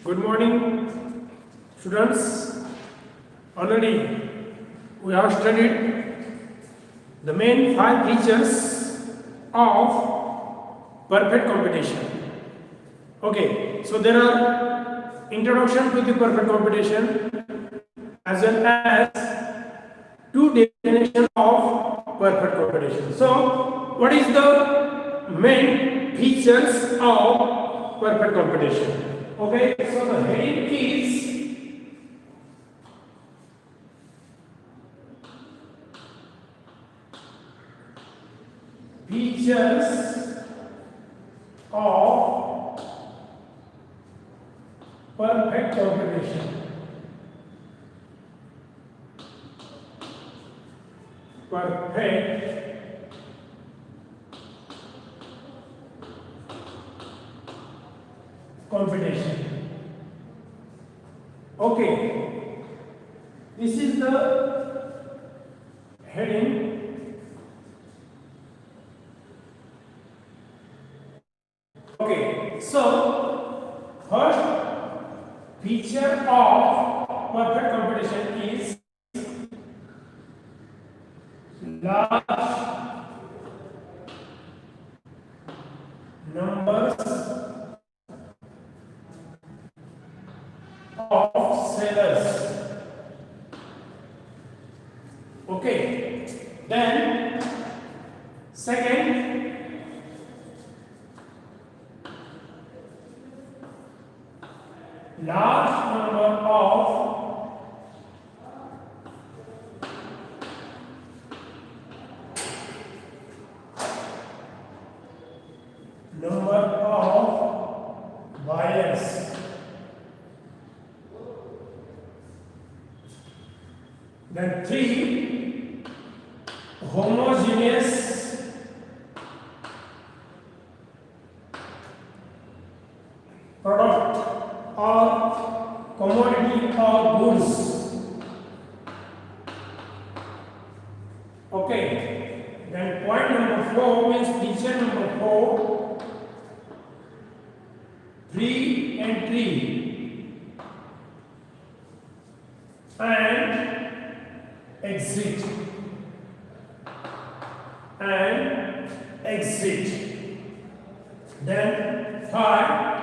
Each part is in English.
Good morning, students. Already we have studied the main five features of perfect computation. Okay, so there are introduction to the perfect computation as well as two definitions of perfect computation. So, what is the main features of perfect computation? Okay, so the heading is features of perfect computation. Perfect computation. Okay, this is the heading. Okay, so first feature of perfect computation is large numbers of sellers. Okay, then second, large number of buyers. Then three, homogeneous product or commodity or goods. Okay, then point number 4 means feature number 4, free entry and exit and exit. Then 5,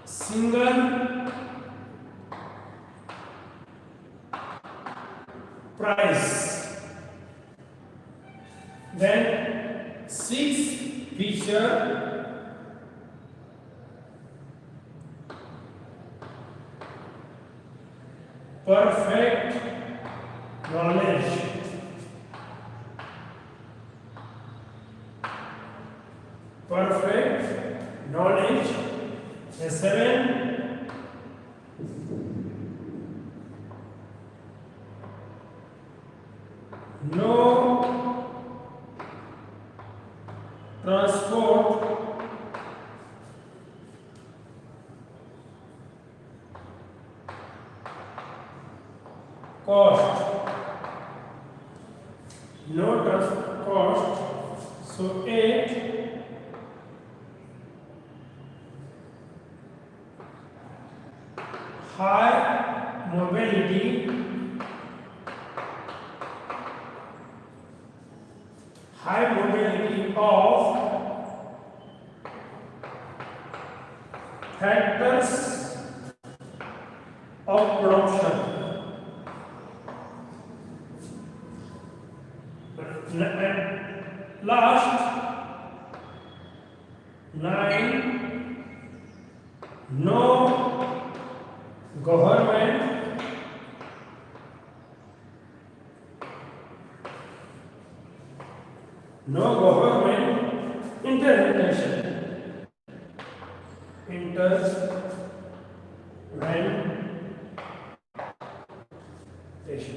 single price. Then 6, feature perfect knowledge. Perfect knowledge. And 7, no transport cost. No transport cost. So 8, high mobility of factors of production. And last 9, no government intervention.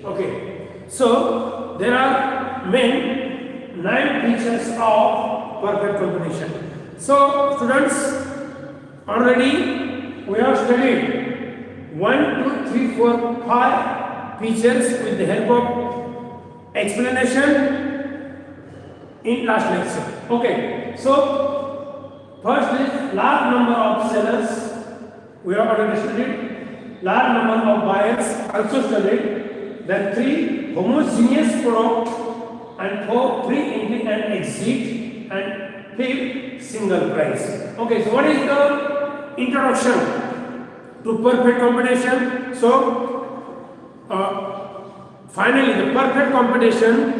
Okay, so there are main 9 features of perfect computation. So students, already we have studied 1, 2, 3, 4, 5 features with the help of explanation in last lecture. Okay, so first is large number of sellers, we have already studied. Large number of buyers, also studied. Then 3, homogeneous product, and 4, free entry and exit, and 5, single price. Okay, so what is the introduction to perfect competition? So, finally, the perfect competition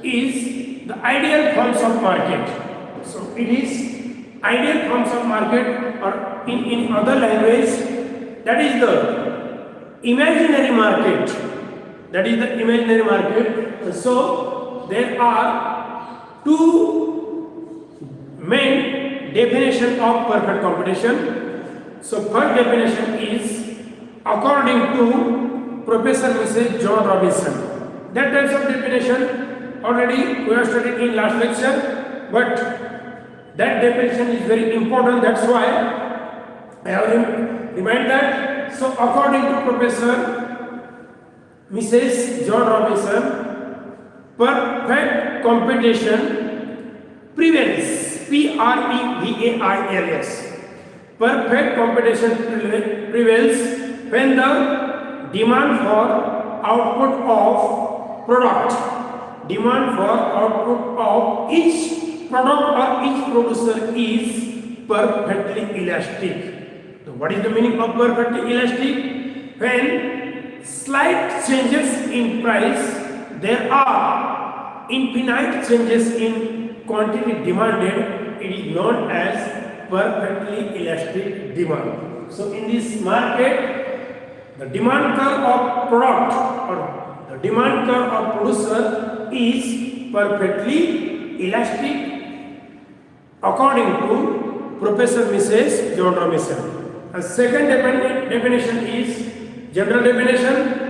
is the ideal forms of market. So, it is ideal forms of market, or in other language, that is the imaginary market. That is the imaginary market. So, there are two main definitions of perfect competition. So, first definition is according to Professor Mrs. John Robinson. That types of definition already we have studied in last lecture, but that definition is very important. That's why I have remind that. So, according to Professor Mrs. John Robinson, perfect competition prevails. Prevails. Perfect competition prevails when the demand for output of product, demand for output of each product or each producer is perfectly elastic. So what is the meaning of perfectly elastic? When slight changes in price, there are infinite changes in quantity demanded, it is known as perfectly elastic demand. So in this market, the demand curve of product or the demand curve of producer is perfectly elastic according to Professor Mrs. John Robinson. A second definition is general definition.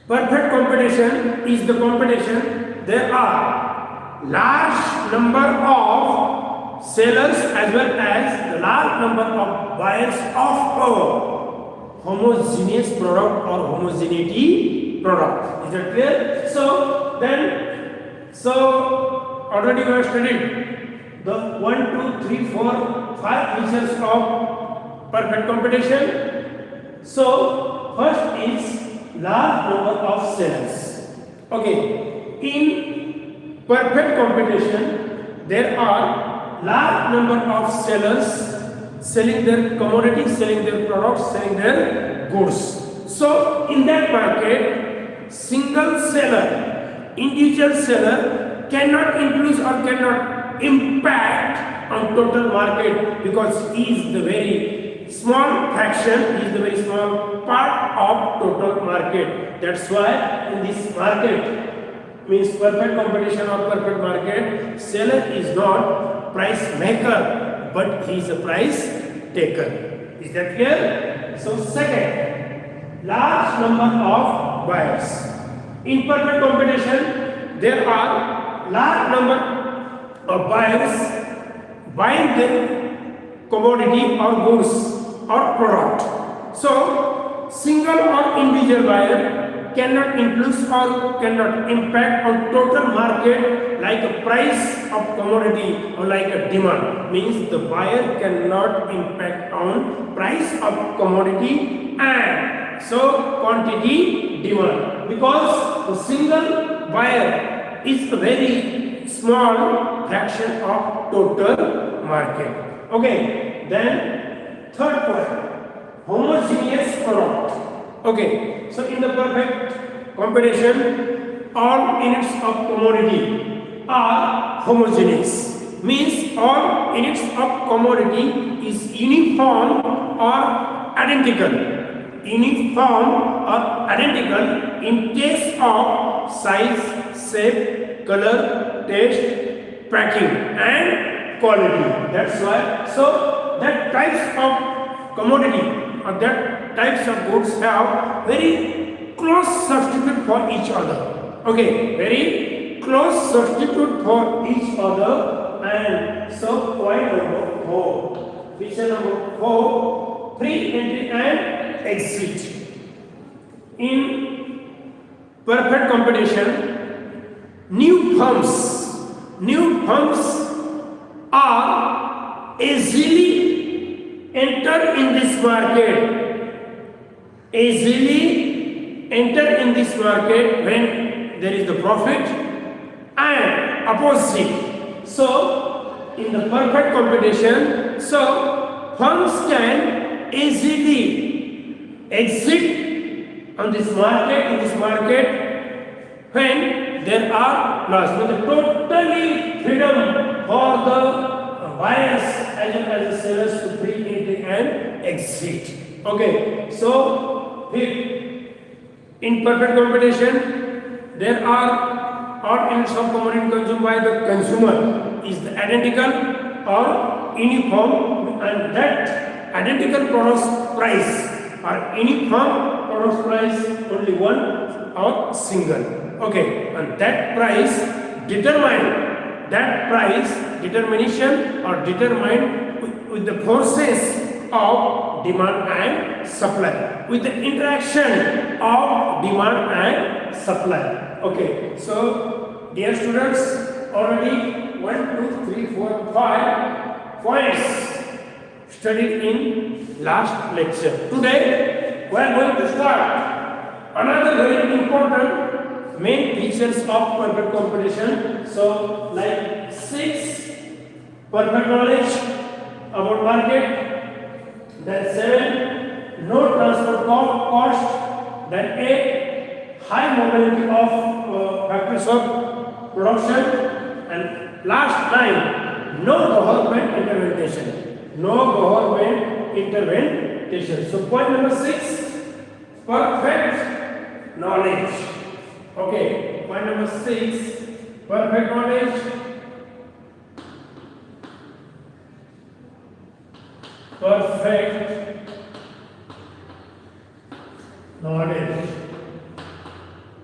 Perfect competition is the competition there are large number of sellers as well as the large number of buyers of a homogeneous product or homogeneity product. Is that clear? So already we have studied the 1, 2, 3, 4, 5 features of perfect competition. So first is large number of sellers. Okay, in perfect competition there are large number of sellers selling their commodities, selling their products, selling their goods. So in that market, single seller, individual seller cannot influence or cannot impact on total market because he is the very small fraction, he is the very small part of total market. That's why in this market, means perfect competition or perfect market, seller is not price maker but he is a price taker. Is that clear? So second, large number of buyers. In perfect competition, there are large number of buyers buying the commodity or goods or product. So single or individual buyer cannot influence or cannot impact on total market like a price of commodity or like a demand. Means the buyer cannot impact on price of commodity and so quantity demand because the single buyer is a very small fraction of total market. Okay, then third point, homogeneous product. Okay, so in the perfect competition, all units of commodity are homogeneous. Means all units of commodity is uniform or identical. Uniform or identical in case of size, shape, color, taste, packing and quality. That's why. So that types of commodity or that types of goods have very close substitute for each other. Okay, very close substitute for each other. And so point number 4, feature number 4, free entry and exit. In perfect competition, new firms are easily enter in this market, easily enter in this market when there is the profit, and opposite. So in the perfect competition, so firms can easily exit on this market, in this market, when there are loss, with the totally freedom for the buyers as well as the sellers to bring in and exit. Okay, so if in perfect competition there are all units of commodity consumed by the consumer is the identical or uniform, and that identical product price or uniform product price only one or single. Okay, and that price determination or determined with the forces of demand and supply, with the interaction of demand and supply. Okay, so dear students, already 1, 2, 3, 4, 5 points studied in last lecture. Today we are going to start another very important main features of perfect competition. So like 6 perfect knowledge about market, then 7 no transport cost, then 8 high mobility of factors of production, and last 9 no government intervention. So point number 6, perfect knowledge. Okay, point number 6, perfect knowledge. Perfect knowledge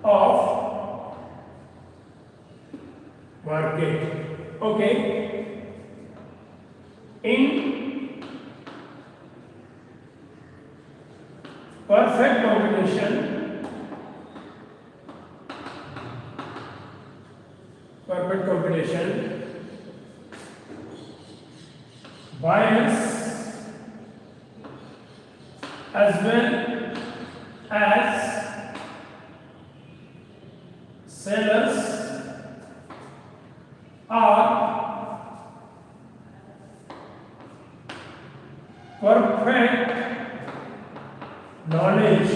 of market. Okay, in perfect competition, buyers as well as sellers are perfect knowledge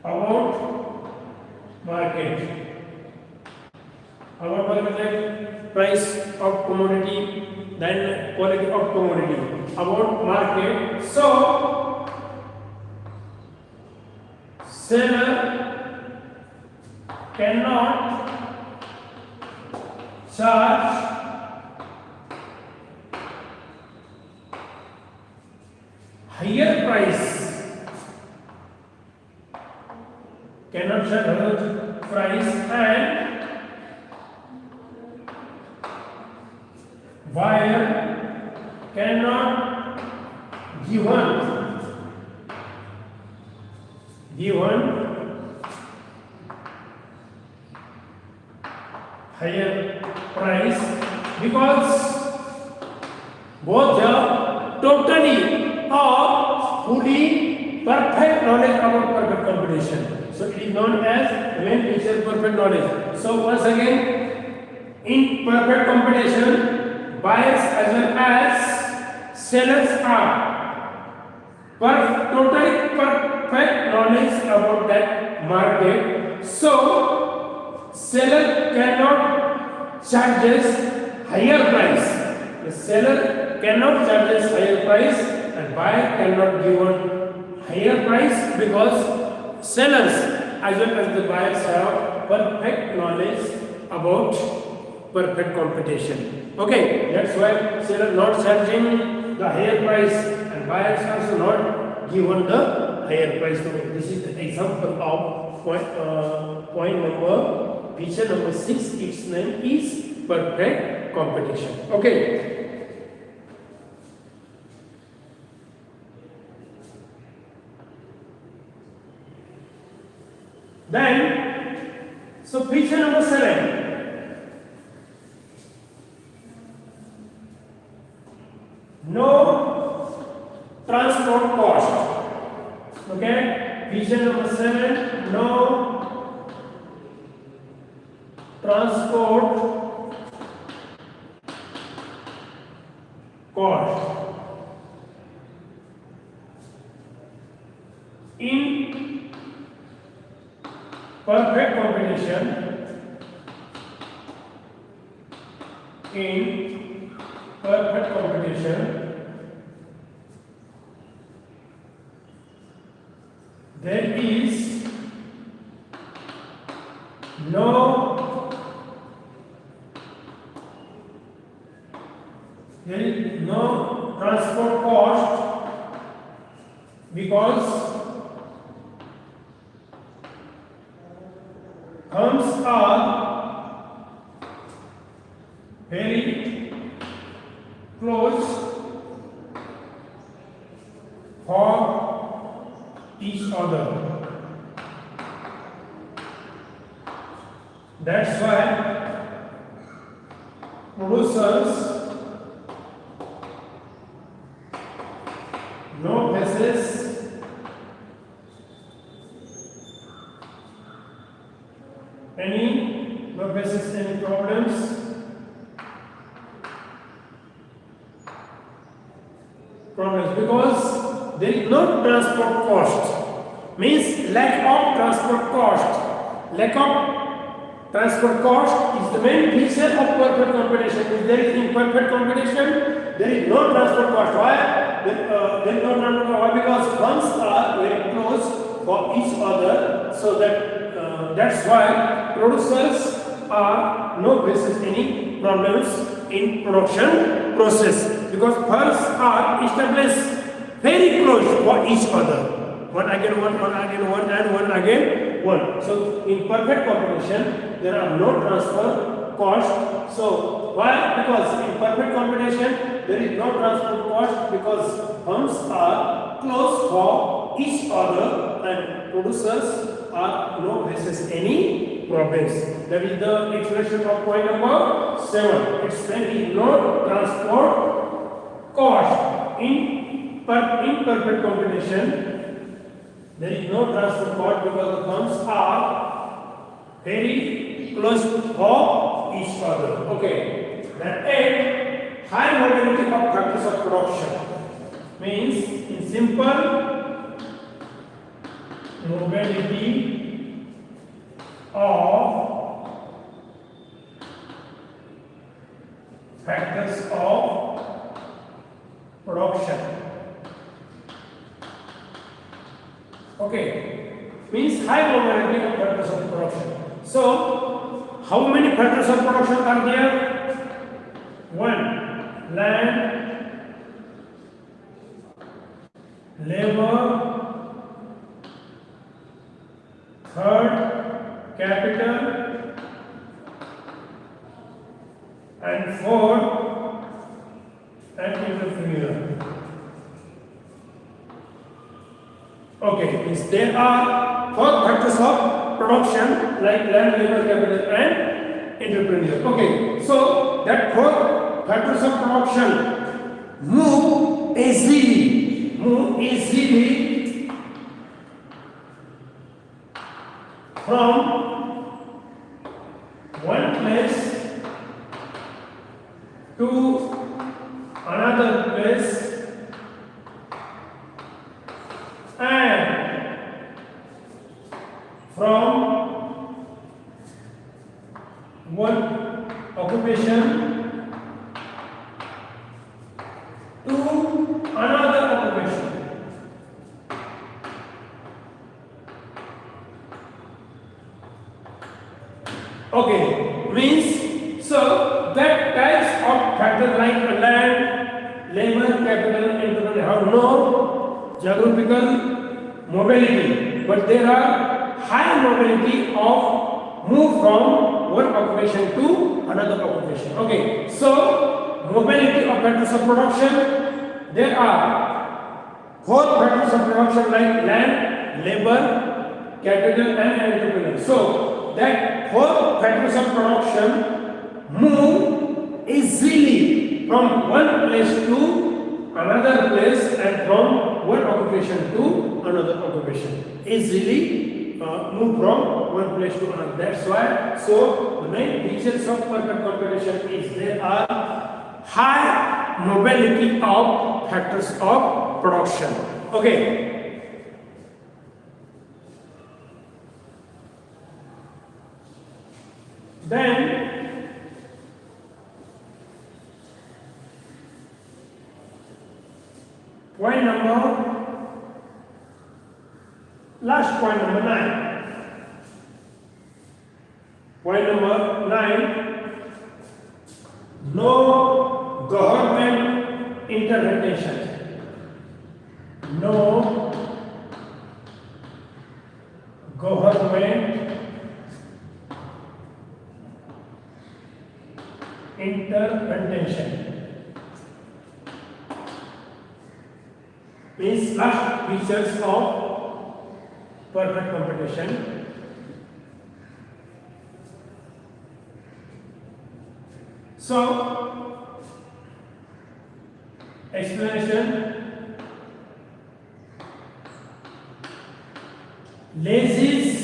about market, price of commodity, then quality of commodity, about market. So seller cannot charge higher price, and buyer cannot given higher price, because both are totally or fully perfect knowledge about perfect competition. So it is known as main feature perfect knowledge. So once again, in perfect competition, buyers as well as sellers are totally perfect knowledge about that market. So seller cannot charges higher price. The seller cannot charges higher price and buyer cannot give higher price, because sellers as well as the buyers have perfect knowledge about perfect competition. Okay, that's why seller not charging the higher price and buyers also not given the higher price. So this is the example of point number, feature number 6. Its name is perfect competition. Okay. Then, so feature number 7. transport cost. Okay, vision number 7, no transport cost in perfect combination. In perfect combination, there is no transport cost because thumbs are very close for each other. That's why producers no faces any problems because there is no transport cost, means lack of transport cost. Lack of transport cost is the main feature of perfect combination. If there is imperfect combination, there is no transport cost. Why? There is no transport cost. Why? Because funds are very close for each other, so that's why producers are no faces any problems in production process, because funds are established very close for each other. One again one, one again one, and one again one. So in perfect combination, there are no transfer cost. So why? Because in perfect combination, there is no transfer cost because funds are close for each other and producers are no faces any problems. That is the explanation of point number 7. Explain no transport cost in perfect combination. There is no transfer cost because the funds are very close for each other. Okay. Then 8, high mobility of factors of production. Means in simple, mobility of factors of production. Okay, means high mobility of factors of production. So, how many factors of production are there? 1, land, labor, third, capital, and 4, an entrepreneur. Okay, means there are 4 factors of production like land, labor, capital, and entrepreneur. Okay, so that 4 factors of production move easily from one place to another place and from one occupation to another occupation. Okay, means so that types of factors like land, labor, capital, entrepreneur have no geographical mobility, but there are high mobility of move from one occupation to another occupation. Okay, so mobility of factors of production, there are 4 factors of production like land, labor, capital, and entrepreneur. So that 4 factors of production move easily from one place to another place and from one occupation to another occupation. Easily move from one place to another. That's why. So the main features of perfect computation is there are high mobility of factors of production. Okay. Then last point number 9. Point number 9, no government intervention. No government intervention. Means last features of perfect computation. So, explanation: Laissez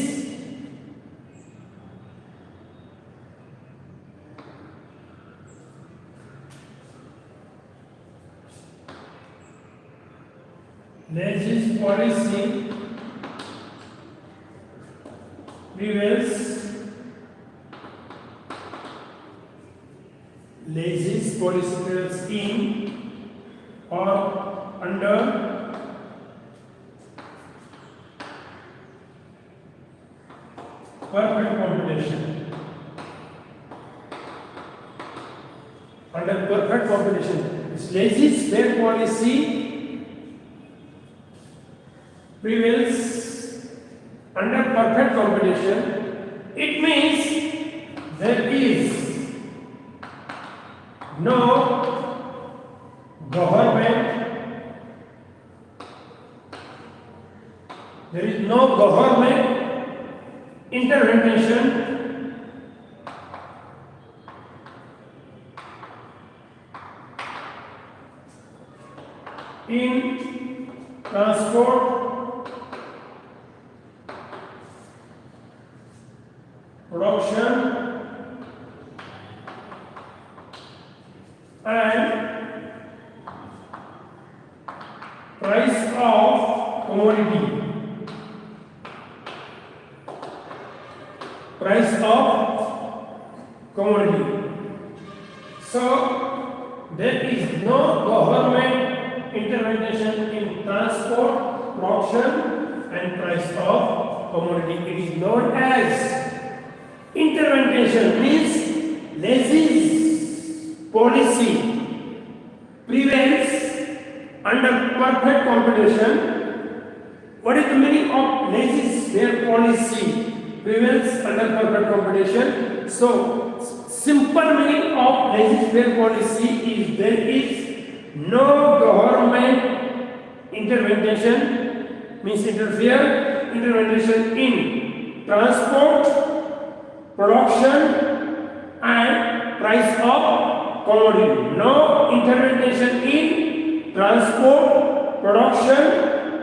policy prevails. Laissez policy prevails in or under perfect computation. Under perfect computation, laissez-faire policy prevails under perfect computation. It means there is no government, intervention in transport, production and price of commodity. So there is no government intervention in transport, production and price of commodity. It is known as intervention, means laissez policy prevails under perfect computation. What is the meaning of laissez-faire policy prevails under perfect computation? So simple meaning of laissez-faire policy is there is no government intervention, means intervention in transport, production and price of commodity. No intervention in transport, production,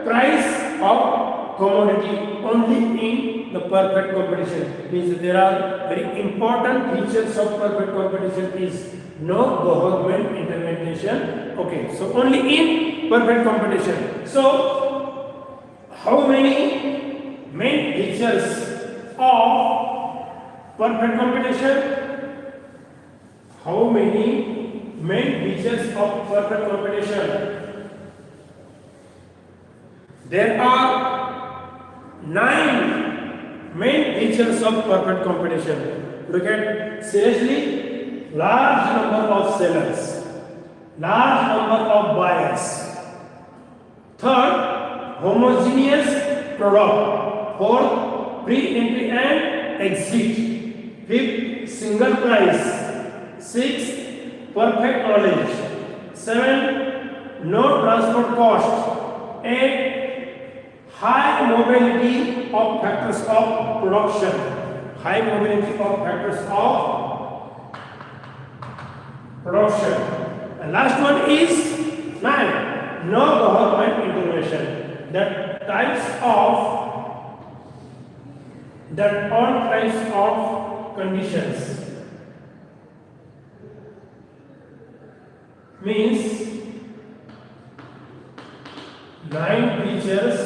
price of commodity, only in the perfect competition. Means there are very important features of perfect competition is no government intervention. Okay, so only in perfect competition. So how many main features of perfect competition? How many main features of perfect competition? There are 9 main features of perfect competition. Look at seriously, large number of sellers, large number of buyers. Third, homogeneous product. Fourth, pre-entry and exit. Fifth, single price. Sixth, perfect knowledge. 7, no transport cost. 8, high mobility of factors of production. High mobility of factors of production. And last one is 9, no government intervention. combination, that all types of conditions means 9 features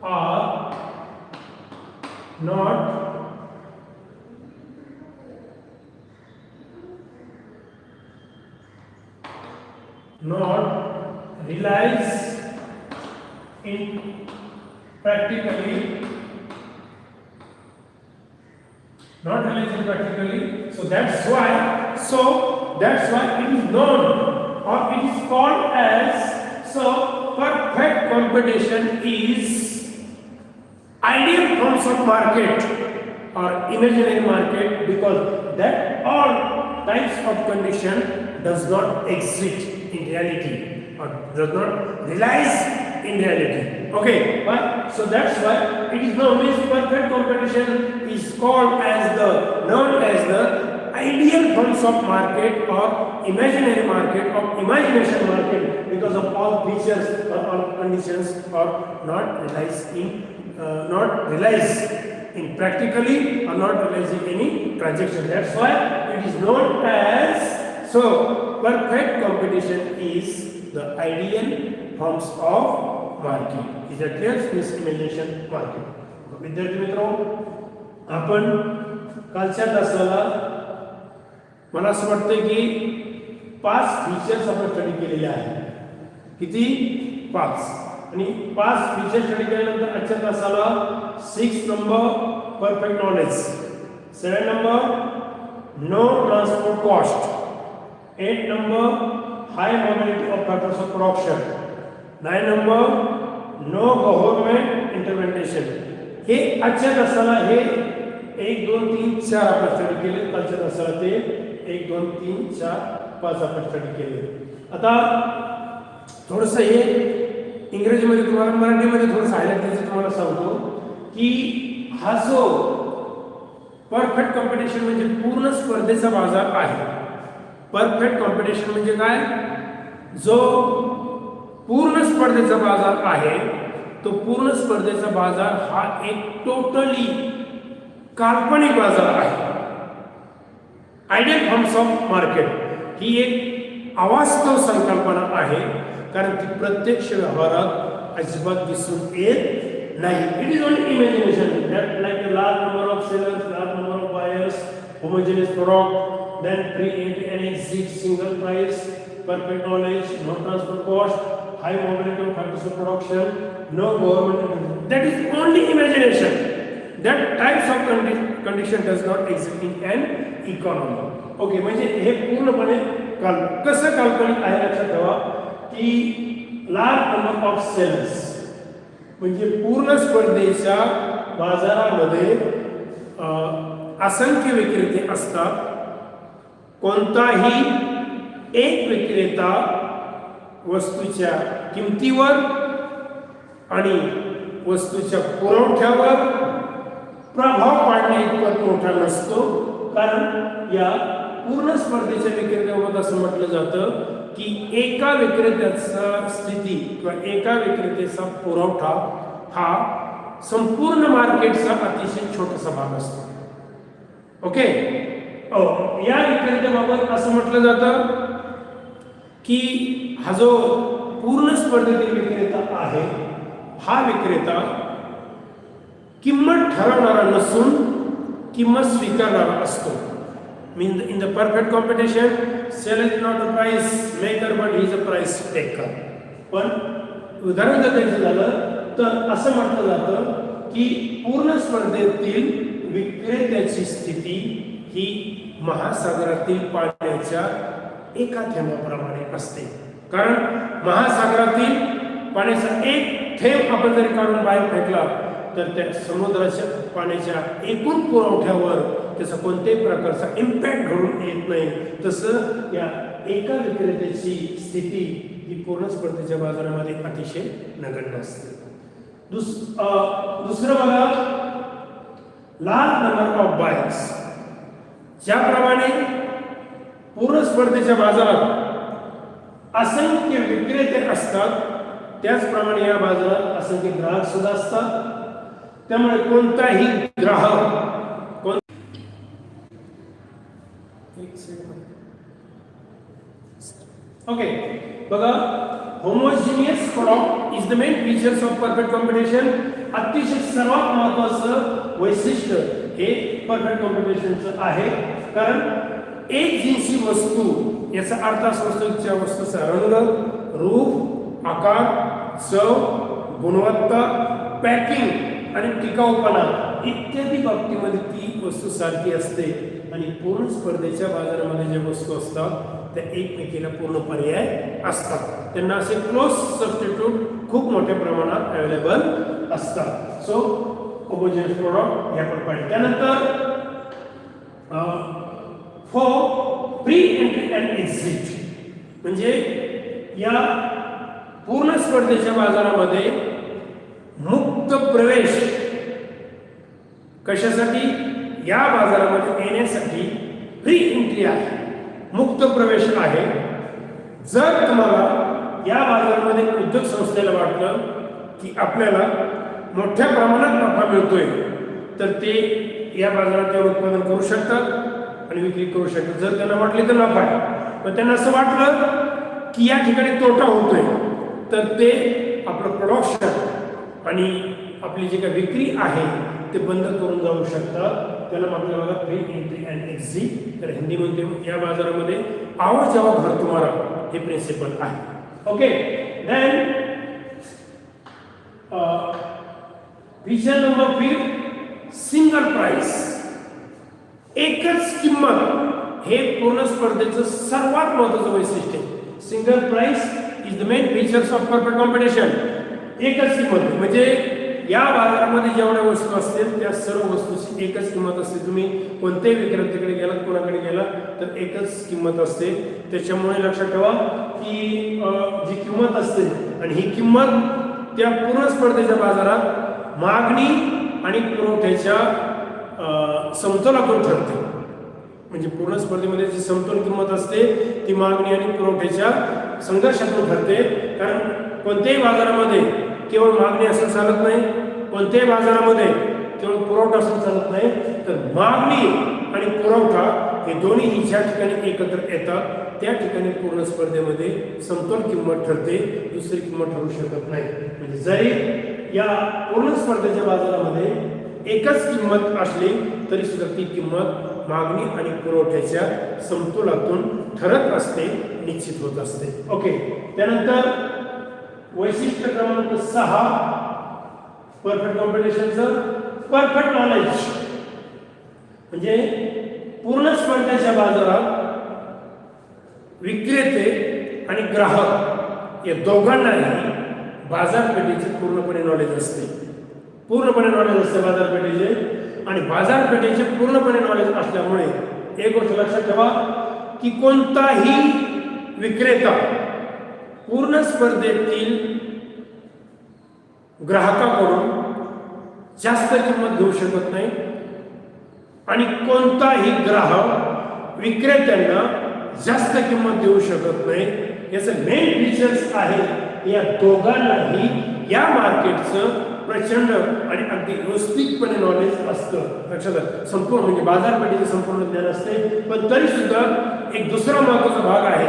are not realized in practically, so that's why it is known, or it is called as, so perfect competition is ideal forms of market or imaginary market, because that all types of condition does not exist in reality or does not realize in reality. Okay, so that's why it is known as perfect competition is called as known as the ideal forms of market or imaginary market or imagination market, because of all features or all conditions are not realized in practically or not realizing any transaction. That's why it is known as, so perfect competition is the ideal forms of market. Is that clear? Imagination market. विद्यार्थी मित्रों, आपण कालच्या तासाला मला असं वाटतं की 5 features आपण स्टडी केलेले आहेत. किती? 5. आणि 5 फीचर स्टडी केल्यानंतर आजच्या तासाला 6 number perfect knowledge, 7 number no transport cost, 8 number high mobility of purpose of production, 9 number no government intervention. हे आजच्या तासाला हे 1 2 3 4 आपण स्टडी केले. कालच्या तासाला ते 1 2 3 4 5 आपण स्टडी केले. आता थोडंसं हे इंग्रजीमध्ये तुम्हाला, मराठीमध्ये थोडंसं हायलाइट करायचं तुम्हाला सांगतो की हा जो परफेक्ट कॉम्पिटिशन म्हणजे पूर्ण स्पर्धेचा बाजार आहे. परफेक्ट कॉम्पिटिशन म्हणजे काय? जो पूर्ण स्पर्धेचा बाजार आहे, तो पूर्ण स्पर्धेचा बाजार हा एक टोटली काल्पनिक बाजार आहे. आयडियल फॉर्म्स ऑफ मार्केट ही एक अवास्तव संकल्पना आहे, कारण ती प्रत्यक्ष व्यवहारात अजिबात दिसून येत नाही. It is only imagination that like a large number of sellers, large number of buyers, homogeneous product, then create and exit single price, perfect knowledge, no transfer cost, high mobility of factors of production, no government. That is only imagination. That types of condition does not exist in an economy. Okay, म्हणजे हे पूर्णपणे कसं काल्पनिक आहे लक्षात ठेवा की large number of sellers म्हणजे पूर्ण स्पर्धेच्या बाजारामध्ये असंख्य विक्रेते असतात. कोणताही एक विक्रेता वस्तूच्या किमतीवर आणि वस्तूच्या पुरवठ्यावर प्रभाव पाडणे इतपत मोठा नसतो, कारण या पूर्ण स्पर्धेच्या विक्रेत्यामध्ये असं म्हटलं जातं की एका विक्रेत्याचा स्थिती किंवा एका विक्रेत्याचा पुरवठा हा संपूर्ण मार्केटचा अतिशय छोटासा भाग असतो. ओके, या विक्रेत्याबाबत असं म्हटलं जातं की हा जो पूर्ण स्पर्धेतील विक्रेता आहे, हा विक्रेता किंमत ठरवणारा नसून किंमत स्वीकारणारा असतो. Mean in the perfect competition seller is not a price maker but he is a price taker. पण उदाहरण जर द्यायचं झालं तर असं म्हटलं जातं की पूर्ण स्पर्धेतील विक्रेत्याची स्थिती ही महासागरातील पाण्याच्या एका थेंबाप्रमाणे असते. कारण महासागरातील पाण्याचा एक थेंब आपण जरी काढून बाहेर फेकला तर त्या समुद्राच्या पाण्याच्या एकूण पुरवठ्यावर त्याचा कोणत्याही प्रकारचा इम्पॅक्ट घडून येत नाही. तसं या एका विक्रेत्याची स्थिती ही पूर्ण स्पर्धेच्या बाजारामध्ये अतिशय नगण्य असते. दुसरं बघा, लार्ज नंबर ऑफ बायर्स. ज्याप्रमाणे पूर्ण स्पर्धेच्या बाजारात असंख्य विक्रेते असतात, त्याचप्रमाणे या बाजारात असंख्य ग्राहक सुद्धा असतात. त्यामुळे कोणताही ग्राहक ओके बघा, homogeneous product is the main features of perfect competition. अतिशय सर्वात महत्त्वाचं वैशिष्ट्य हे परफेक्ट कॉम्पिटिशनचं आहे. कारण एक जिन्सी वस्तू याचा अर्थ असा असतो की त्या वस्तूचा रंग, रूप, आकार, चव, गुणवत्ता, पॅकिंग आणि टिकाऊपणा इत्यादी बाबतीमध्ये ती वस्तू सारखी असते. आणि पूर्ण स्पर्धेच्या बाजारामध्ये ज्या वस्तू असतात त्या एकमेकीला पूर्ण पर्याय असतात. त्यांना असे क्लोज सबस्टिट्यूट खूप मोठ्या प्रमाणात अवेलेबल असतात. सो होमोजेनियस प्रोडक्ट हे आपण पाहिजे. त्यानंतर for pre entry and exit म्हणजे या पूर्ण स्पर्धेच्या बाजारामध्ये मुक्त प्रवेश कशासाठी? या बाजारामध्ये येण्यासाठी फ्री एंट्री आहे, मुक्त प्रवेश आहे. जर तुम्हाला या बाजारामध्ये उद्योग संस्थेला वाटलं की आपल्याला मोठ्या प्रमाणात नफा मिळतोय तर ते या बाजारात ते उत्पादन करू शकतात आणि विक्री करू शकतात. जर त्यांना वाटले तर नफा आहे, पण त्यांना असं वाटलं की या ठिकाणी तोटा होतोय तर ते आपलं प्रोडक्शन आणि आपली जी काही विक्री आहे ते बंद करून जाऊ शकतात. त्याला म्हटलं बघा फ्री एंट्री अँड एक्झिट. तर हिंदीमध्ये या बाजारामध्ये आओ जाओ घर तुम्हारा हे प्रिन्सिपल आहे. Okay, then feature number 5 single price, एकच किंमत हे पूर्ण स्पर्धेचं सर्वात महत्त्वाचं वैशिष्ट्य आहे. Single price is the main features of perfect competition. एकच किंमत म्हणजे या बाजारामध्ये जेवढ्या वस्तू असतील त्या सर्व वस्तूची एकच किंमत असते. तुम्ही कोणत्याही विक्रेत्याकडे गेलात, कोणाकडे गेलात तर एकच किंमत असते. त्याच्यामुळे लक्षात ठेवा की जी किंमत असते आणि ही किंमत त्या पूर्ण स्पर्धेच्या बाजारात मागणी आणि पुरवठ्याच्या समतोलातून ठरते. म्हणजे पूर्ण स्पर्धेमध्ये जी समतोल किंमत असते ती मागणी आणि पुरवठ्याच्या संघर्षातून ठरते. कारण कोणत्याही बाजारामध्ये केवळ मागणी असून चालत नाही, कोणत्याही बाजारामध्ये केवळ पुरवठा असून चालत नाही, तर मागणी आणि पुरवठा हे दोन्ही ज्या ठिकाणी एकत्र येतात त्या ठिकाणी पूर्ण स्पर्धेमध्ये समतोल किंमत ठरते, दुसरी किंमत ठरू शकत नाही. म्हणजे जरी या पूर्ण स्पर्धेच्या बाजारामध्ये एकच किंमत असली तरी सुद्धा ती किंमत मागणी आणि पुरवठ्याच्या समतोलातून ठरत असते, निश्चित होत असते. ओके, त्यानंतर वैशिष्ट्य क्रमांक 6 परफेक्ट कॉम्पिटिशनचं परफेक्ट नॉलेज. म्हणजे पूर्ण स्पर्धेच्या बाजारात विक्रेते आणि ग्राहक या दोघांनाही बाजारपेठेचे पूर्णपणे नॉलेज असते. पूर्णपणे नॉलेज असते बाजारपेठेचे. आणि बाजारपेठेचे पूर्णपणे नॉलेज असल्यामुळे एक गोष्ट लक्षात ठेवा की कोणताही विक्रेता पूर्ण स्पर्धेतील ग्राहकाकडून जास्त किंमत घेऊ शकत नाही आणि कोणताही ग्राहक विक्रेत्यांना जास्त किंमत देऊ शकत नाही. याचं मेन फीचर्स आहे या दोघांनाही या मार्केटचं प्रचंड आणि अगदी व्यवस्थितपणे नॉलेज असतं. लक्षात संपूर्ण म्हणजे बाजारपेठेचे संपूर्ण ज्ञान असते. पण तरी सुद्धा एक दुसरा महत्त्वाचा भाग आहे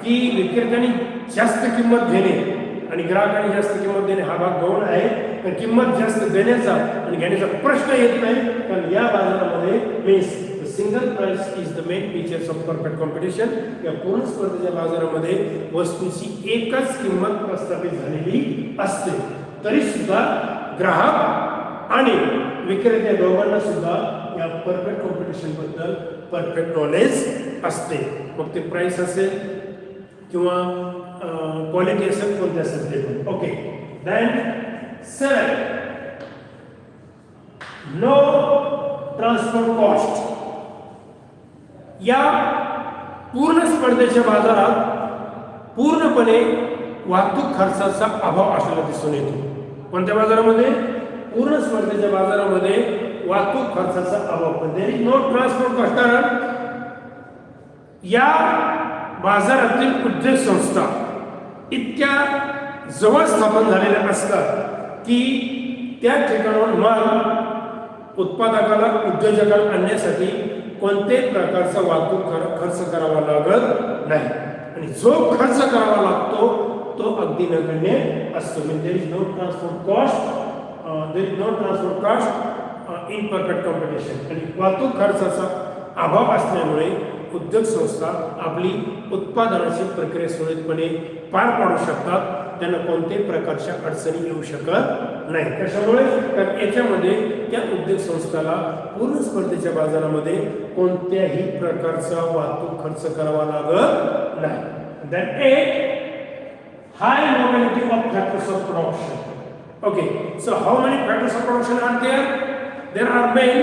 की विक्रेत्यांनी जास्त किंमत घेणे आणि ग्राहकांनी जास्त किंमत देणे हा भाग गौण आहे. पण किंमत जास्त देण्याचा आणि घेण्याचा प्रश्न येत नाही. कारण या बाजारामध्ये means single price is the main features of perfect competition. या पूर्ण स्पर्धेच्या बाजारामध्ये वस्तूची एकच किंमत प्रस्थापित झालेली असते. तरी सुद्धा ग्राहक आणि विक्रेते दोघांना सुद्धा या परफेक्ट कॉम्पिटिशन बद्दल परफेक्ट नॉलेज असते. मग ते प्राइस असेल किंवा क्वालिटी असेल, कोणते असेल ते पण. Okay, then 7 no transport cost. या पूर्ण स्पर्धेच्या बाजारात पूर्णपणे वाहतूक खर्चाचा अभाव असलेला दिसून येतो. कोणत्या बाजारामध्ये? पूर्ण स्पर्धेच्या बाजारामध्ये वाहतूक खर्चाचा अभाव. There is no transport cost. कारण या बाजारातील उद्योग संस्था इतक्या जवळ स्थापन झालेल्या असतात की त्या ठिकाणाहून माल उत्पादकाला उद्योजकाला आणण्यासाठी कोणत्याही प्रकारचा वाहतूक खर्च करावा लागत नाही आणि जो खर्च करावा लागतो तो अगदी नगण्य असतो. म्हणजे there is no transport cost in perfect competition. आणि वाहतूक खर्चाचा अभाव असल्यामुळे उद्योग संस्था आपली उत्पादनाची प्रक्रिया सुरळीतपणे पार पाडू शकतात. त्यांना कोणत्याही प्रकारच्या अडचणी येऊ शकत नाही. कशामुळे? कारण याच्यामध्ये त्या उद्योग संस्थाला पूर्ण स्पर्धेच्या बाजारामध्ये कोणत्याही प्रकारचा वाहतूक खर्च करावा लागत नाही. That is hi mobility of factors of production. Okay, so how many factors of production are there? There are main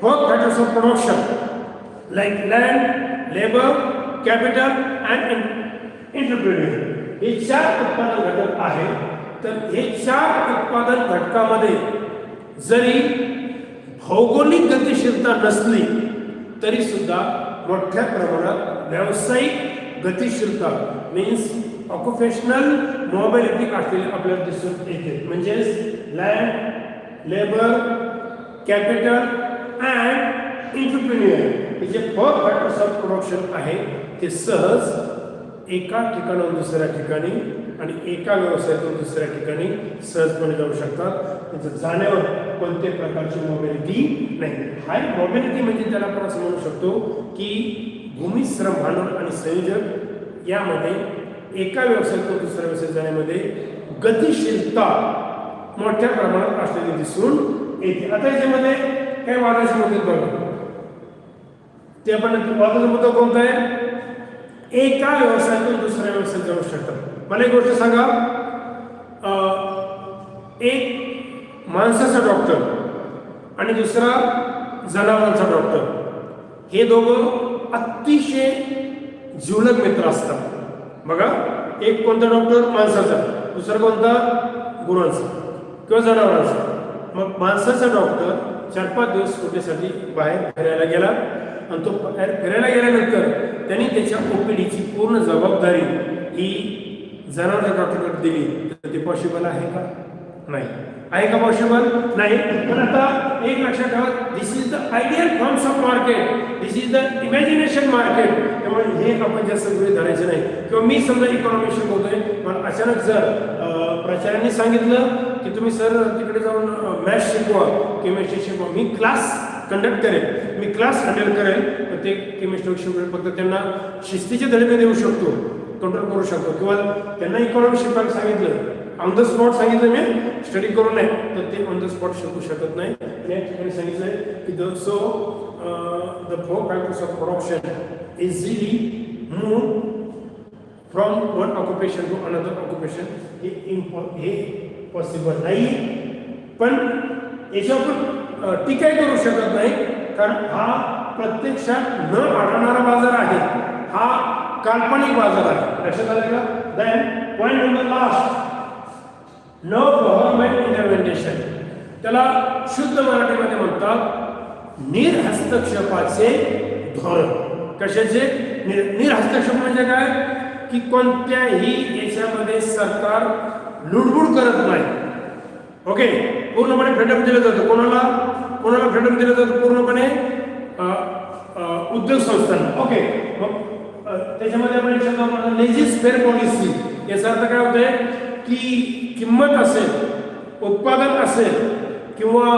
4 factors of production like land, labor, capital and entrepreneur. हे 4 उत्पादन घटक आहेत. तर हे 4 उत्पादन घटकामध्ये जरी भौगोलिक गतिशीलता नसली तरी सुद्धा मोठ्या प्रमाणात व्यावसायिक गतिशीलता मीन्स ऑक्युपेशनल मोबिलिटी असलेली आपल्याला दिसून येते. म्हणजेच land, labour, capital and entrepreneur हे जे 4 फॅक्टर्स ऑफ प्रोडक्शन आहे ते सहज एका ठिकाणाहून दुसऱ्या ठिकाणी आणि एका व्यवसायातून दुसऱ्या ठिकाणी सहजपणे जाऊ शकतात. त्याचं जाण्यावर कोणत्याही प्रकारची मोबिलिटी नाही. हाय मोबिलिटी म्हणजे त्याला आपण असं म्हणू शकतो की भूमी, श्रम, भांडवल आणि संयोजक यामध्ये एका व्यवसायातून दुसऱ्या व्यवसायात जाण्यामध्ये गतिशीलता मोठ्या प्रमाणात असलेली दिसून येते. आता याच्यामध्ये काही वादाचे मुद्दे बघा. ते आपण वादाचा मुद्दा कोणता आहे? एका व्यवसायातून दुसऱ्या व्यवसायात जाऊ शकतात. मला एक गोष्ट सांगा, एक माणसाचा डॉक्टर आणि दुसरा जनावरांचा डॉक्टर हे दोघं अतिशय जीवलग मित्र असतात. बघा, एक कोणता डॉक्टर? माणसाचा. दुसरा कोणता? गुरांचा किंवा जनावरांचा. मग माणसाचा डॉक्टर 4-5 दिवस कुठेसाठी बाहेर फिरायला गेला आणि तो बाहेर फिरायला गेल्यानंतर त्यांनी त्याच्या ओपीडीची पूर्ण जबाबदारी ही जनावरांच्या डॉक्टरकडे दिली तर ते पॉसिबल आहे का? नाही. आहे का पॉसिबल? नाही. पण आता एक लक्षात ठेवा, this is the ideal forms of market, this is the imagination market. त्यामुळे हे आपण जास्त गृहीत धरायचं नाही. किंवा मी समजा इकॉनॉमी शिकवतोय, पण अचानक जर प्राचार्यांनी सांगितलं की तुम्ही सर तिकडे जाऊन मॅथ्स शिकवा, केमिस्ट्री शिकवा, मी क्लास कंडक्ट करेल, मी क्लास हँडल करेल, तर ते केमिस्ट्री शिकवेल. फक्त त्यांना शिस्तीचे धडे देऊ शकतो, कंट्रोल करू शकतो. किंवा त्यांना इकॉनॉमी शिकवायला सांगितलं, ऑन द स्पॉट सांगितलं मी स्टडी करू नये, तर ते ऑन द स्पॉट शिकू शकत नाही. या ठिकाणी सांगितलंय की the 4 factors of production easily move from one occupation to another occupation हे पॉसिबल नाही. पण याच्यावर आपण टीकाही करू शकत नाही, कारण हा प्रत्यक्षात न आढळणारा बाजार आहे, हा काल्पनिक बाजार आहे. लक्षात आलं का? Then point number last, no government intervention. त्याला शुद्ध मराठीमध्ये म्हणतात निर्हस्तक्षेपाचे धोरण. कशाचे? निर्हस्तक्षेप म्हणजे काय? की कोणत्याही याच्यामध्ये सरकार लुडबुड करत नाही. ओके, पूर्णपणे फ्रीडम दिलं जातं. कोणाला फ्रीडम दिलं जातं? पूर्णपणे उद्योग संस्थांना. ओके, मग त्याच्यामध्ये आपण लेजिस फेअर पॉलिसी, याचा अर्थ काय होतंय की किंमत असेल, उत्पादन असेल किंवा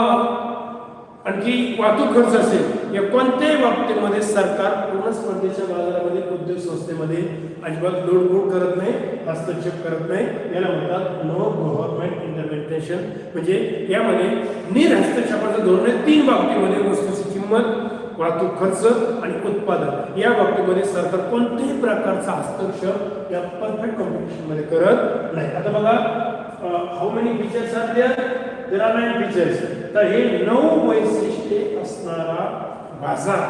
आणखी वाहतूक खर्च असेल, या कोणत्याही बाबतीमध्ये सरकार पूर्ण स्पर्धेच्या बाजारामध्ये उद्योग संस्थेमध्ये अजिबात लुडबुड करत नाही, हस्तक्षेप करत नाही. याला म्हणतात नो गव्हर्नमेंट इंटरव्हेन्शन. म्हणजे यामध्ये निर्हस्तक्षेपाचं धोरण आहे. 3 बाबतीमध्ये वस्तूची किंमत, वाहतूक खर्च आणि उत्पादन या बाबतीमध्ये सरकार कोणत्याही प्रकारचा हस्तक्षेप या परफेक्ट कॉम्पिटिशन मध्ये करत नाही. आता बघा, how many features are there? There are 9 features. तर हे 9 वैशिष्ट्ये असणारा बाजार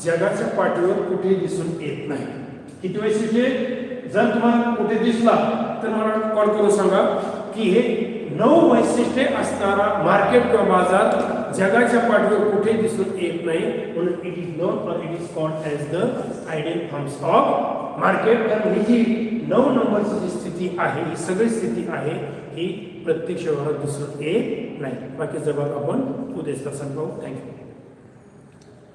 जगाच्या पाठीवर कुठे दिसून येत नाही. किती वैशिष्ट्ये? जर तुम्हाला कुठे दिसला तर मला कॉल करून सांगा की हे 9 वैशिष्ट्ये असणारा मार्केट किंवा बाजार जगाच्या पाठीवर कुठे दिसून येत नाही, म्हणून it is known or it is called as the ideal forms of market. कारण ही जी 9 नंबरची जी स्थिती आहे, ही सगळी स्थिती आहे, ही प्रत्यक्ष व्यवहारात दिसून येत नाही. बाकी जबाब आपण उद्या तासात पाहू. थँक्यू.